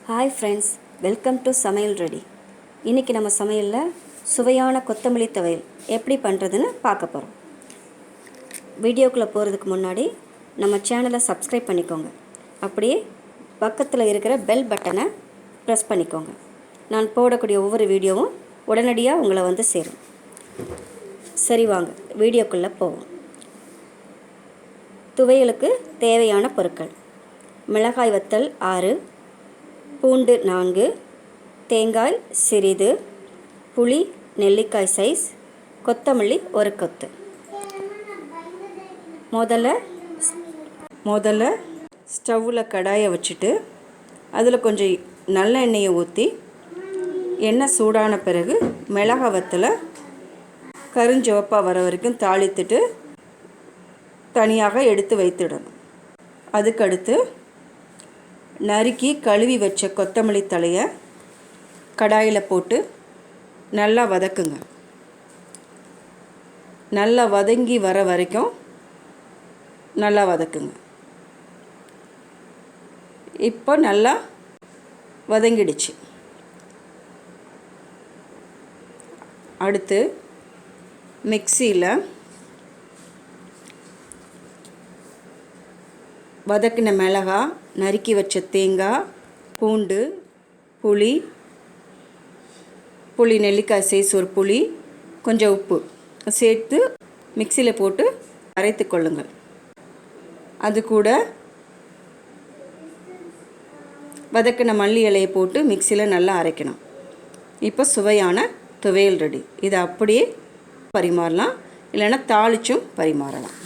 Hi friends, welcome to சமையல் ready. இன்றைக்கி நம்ம சமையலில் சுவையான கொத்தமல்லி துவையல் எப்படி பண்ணுறதுன்னு பார்க்க போகிறோம். வீடியோக்குள்ளே போகிறதுக்கு முன்னாடி நம்ம சேனலை சப்ஸ்கிரைப் பண்ணிக்கோங்க. அப்படியே பக்கத்தில் இருக்கிற பெல் பட்டனை ப்ரெஸ் பண்ணிக்கோங்க. நான் போடக்கூடிய ஒவ்வொரு வீடியோவும் உடனடியாக உங்களை வந்து சேரும். சரி, வாங்க வீடியோக்குள்ளே போவோம். துவையலுக்கு தேவையான பொருட்கள்: மிளகாய் வத்தல் 6, பூண்டு 4, தேங்காய் சிறிது, புளி நெல்லிக்காய் சைஸ், கொத்தமல்லி 1 கொத்து. முதல்ல ஸ்டவ்வில் கடாயை வச்சுட்டு அதில் கொஞ்சம் நல்லெண்ணெயை ஊற்றி எண்ணெய் சூடான பிறகு மிளகாய் வத்தலை கருஞ்சிவப்பாக வர வரைக்கும் தாளித்துட்டு தனியாக எடுத்து வைத்துடணும். அதுக்கடுத்து நறுக்கி கழுவி வச்ச கொத்தமல்லி தழையை கடாயில் போட்டு நல்லா வதக்குங்க. நல்லா வதங்கி வர வரைக்கும் நல்லா வதக்குங்க. இப்போ நல்லா வதங்கிடுச்சு. அடுத்து மிக்சியில் வதக்கின மிளகாய், நறுக்கி வச்ச தேங்காய், பூண்டு, புளி நெல்லிக்காய் சைஸ் ஒரு புளி, கொஞ்சம் உப்பு சேர்த்து மிக்சியில் போட்டு அரைத்து கொள்ளுங்கள். அது கூட வதக்கின மல்லி இலையை போட்டு மிக்சியில் நல்லா அரைக்கணும். இப்போ சுவையான துவையல் ரெடி. இதை அப்படியே பரிமாறலாம், இல்லைன்னா தாளிச்சும் பரிமாறலாம்.